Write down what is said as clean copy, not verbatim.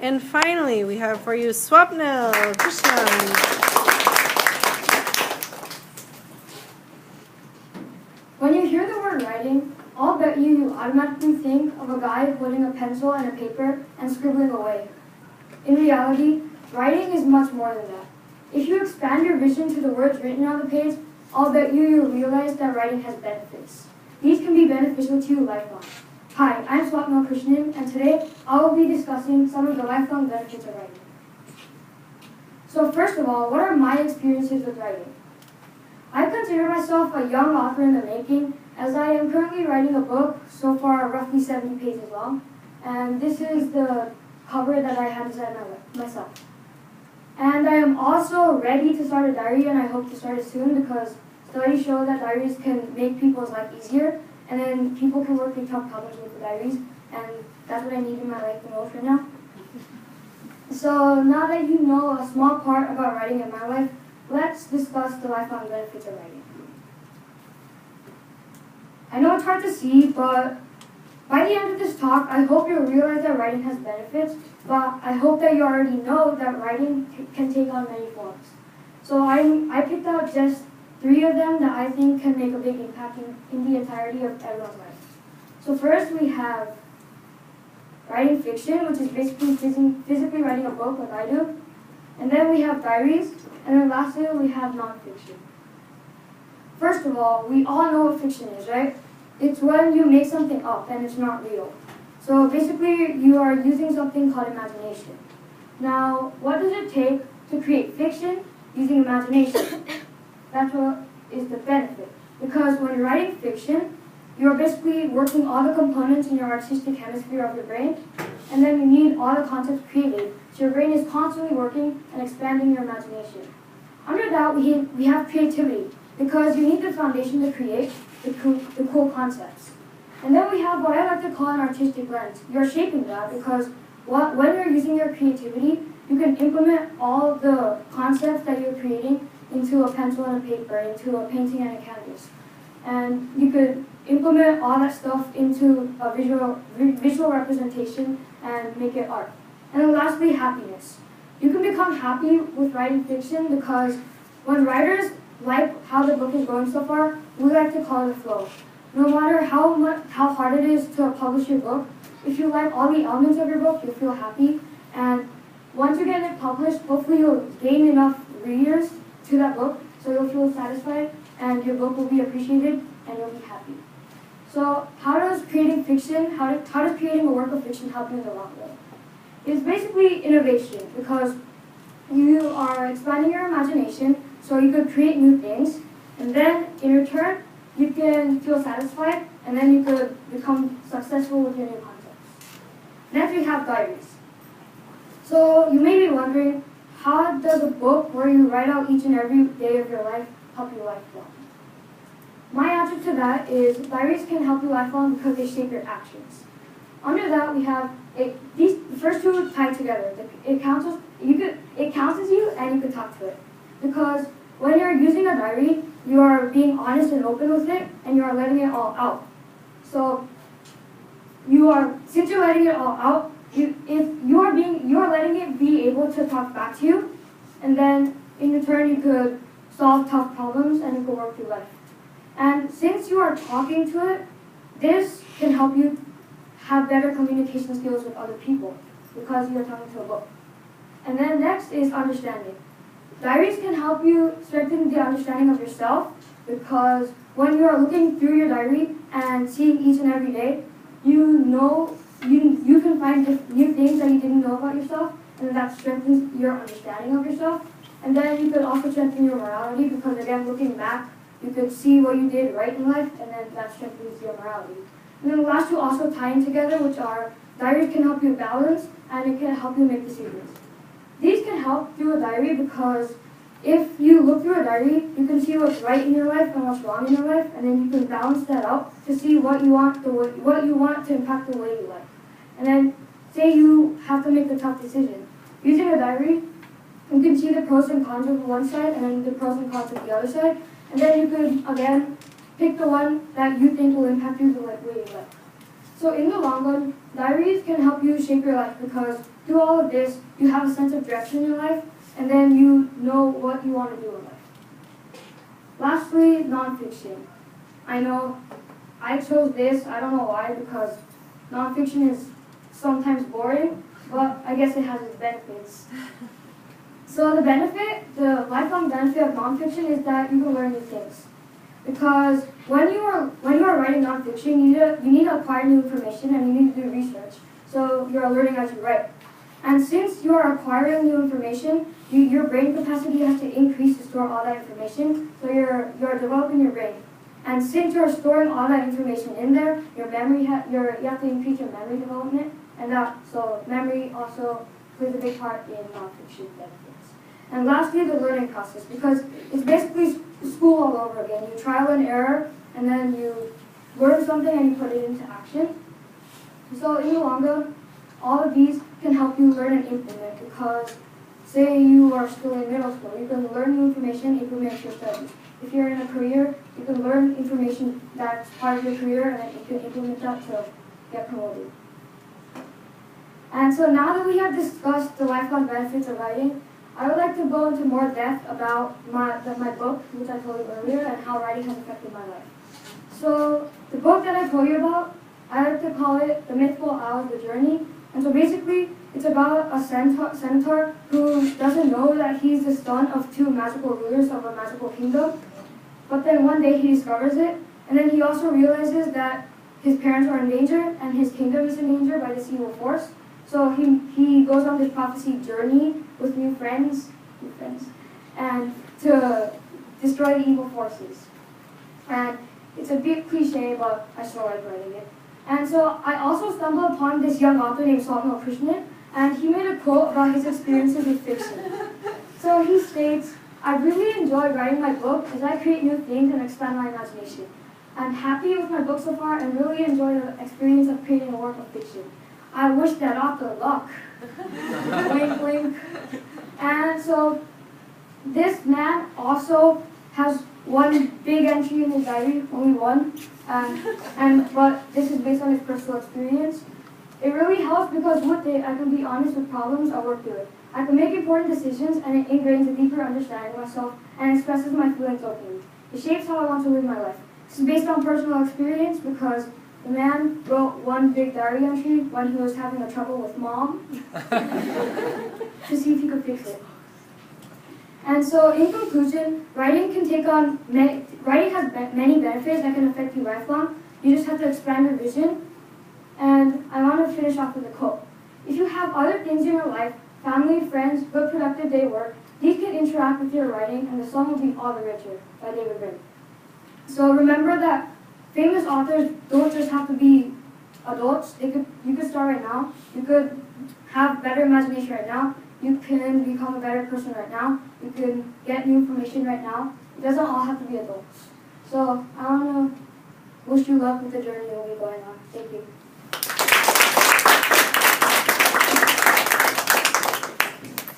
And finally, we have for you Swapnil Krishnan. When you hear the word writing, I'll bet you automatically think of a guy holding a pencil and a paper and scribbling away. In reality, writing is much more than that. If you expand your vision to the words written on the page, I'll bet you'll realize that writing has benefits. These can be beneficial to you lifelong. Hi, I'm Swapnil Krishnan, and today I will be discussing some of the lifelong benefits of writing. So first of all, what are my experiences with writing? I consider myself a young author in the making, as I am currently writing a book, so far roughly 70 pages long, and this is the cover that I had designed myself. And I am also ready to start a diary, and I hope to start it soon because studies show that diaries can make people's life easier, and then people can work through tough problems with the diaries, and that's what I need in my life the most right now. So now that you know a small part about writing in my life, let's discuss the lifelong benefits of writing. I know it's hard to see, but by the end of this talk, I hope you'll realize that writing has benefits, but I hope that you already know that writing can take on many forms. So I picked out just 3 of them that I think can make a big impact in the entirety of everyone's life. So first we have writing fiction, which is basically physically writing a book like I do. And then we have diaries, and then lastly we have nonfiction. First of all, we all know what fiction is, right? It's when you make something up and it's not real. So basically you are using something called imagination. Now, what does it take to create fiction using imagination? That's what is the benefit. Because when you're writing fiction, you're basically working all the components in your artistic hemisphere of your brain, and then you need all the concepts created. So your brain is constantly working and expanding your imagination. Under that, we have creativity, because you need the foundation to create the cool concepts. And then we have what I like to call an artistic lens. You're shaping that because when you're using your creativity, you can implement all the concepts that you're creating into a pencil and a paper, into a painting and a canvas. And you could implement all that stuff into a visual representation and make it art. And then lastly, happiness. You can become happy with writing fiction because when writers like how the book is going so far, we like to call it a flow. No matter how hard it is to publish your book, if you like all the elements of your book, you'll feel happy. And once you get it published, hopefully you'll gain enough readers to that book, so you'll feel satisfied, and your book will be appreciated, and you'll be happy. So how does creating fiction, how does creating a work of fiction help you in the long run? It's basically innovation, because you are expanding your imagination, so you could create new things, and then in return, you can feel satisfied, and then you could become successful with your new concepts. Next, we have diaries. So you may be wondering, how does a book where you write out each and every day of your life help you lifelong? My answer to that is diaries can help you lifelong because they shape your actions. Under that, we have the first two tied together. It counts as you, and you can talk to it. Because when you're using a diary, you are being honest and open with it, and you are letting it all out. So since you're letting it all out, you are letting it be able to talk back to you, and then in return you could solve tough problems and you could work through life. And since you are talking to it, this can help you have better communication skills with other people because you are talking to a book. And then next is understanding. Diaries can help you strengthen the understanding of yourself because when you are looking through your diary and seeing each and every day, you can find new things that you didn't know about yourself, and that strengthens your understanding of yourself. And then you could also strengthen your morality because, again, looking back, you could see what you did right in life, and then that strengthens your morality. And then the last two also tie in together, which are diaries can help you balance, and it can help you make decisions. These can help through a diary because if you look through a diary, you can see what's right in your life and what's wrong in your life, and then you can balance that out to see what you want to impact the way you live. And then say you have to make a tough decision. Using a diary, you can see the pros and cons of one side and then the pros and cons of the other side, and then you could, again, pick the one that you think will impact you the way you live. So in the long run, diaries can help you shape your life because through all of this, you have a sense of direction in your life, and then you know what you want to do in life. Lastly, nonfiction. I know I chose this, I don't know why, because nonfiction is sometimes boring, but I guess it has its benefits. So the lifelong benefit of nonfiction is that you can learn new things. Because when you are writing nonfiction, you need to acquire new information and you need to do research. So you are learning as you write. And since you are acquiring new information, your brain capacity has to increase to store all that information. So you're developing your brain. And since you're storing all that information in there, your memory you have to increase your memory development, and so memory also plays a big part in nonfiction benefits. And lastly, the learning process, because it's basically school all over again. You trial and error, and then you learn something and you put it into action. So in the long run, all of these can help you learn and implement, because say you are still in middle school, you can learn new information, implement your studies. If you're in a career, you can learn information that's part of your career and then you can implement that to get promoted. And so now that we have discussed the lifelong benefits of writing, I would like to go into more depth about my book, which I told you earlier, and how writing has affected my life. So the book that I told you about, I like to call it The Mythical Hours, The Journey. And so basically, it's about a centaur who doesn't know that he's the son of two magical rulers of a magical kingdom. But then one day he discovers it, and then he also realizes that his parents are in danger and his kingdom is in danger by this evil force. So he goes on this prophecy journey with new friends, and to destroy the evil forces. And it's a bit cliche, but I still like writing it. And so I also stumbled upon this young author named Swapnil Krishnan, and he made a quote about his experiences with fiction. So he states, "I really enjoy writing my book as I create new things and expand my imagination. I'm happy with my book so far and really enjoy the experience of creating a work of fiction. I wish that author luck." Wink, wink. And so this man also has one big entry in his diary, only one, but this is based on his personal experience. It really helps because with it, I can be honest with problems I work through it. I can make important decisions and it ingrains a deeper understanding of myself and expresses my feelings openly. It shapes how I want to live my life. This is based on personal experience because the man wrote one big diary entry when he was having a trouble with mom to see if he could fix it. And so, in conclusion, writing has many benefits that can affect you lifelong. You just have to expand your vision. And I want to finish off with a quote. If you have other things in your life, family, friends, good productive day work, these can interact with your writing, and the song will be all the richer, by David Brin. So remember that famous authors don't just have to be adults. You could start right now. You could have better imagination right now. You can become a better person right now. You can get new information right now. It doesn't all have to be adults. So I want to wish you luck with the journey you'll be going on. Thank you.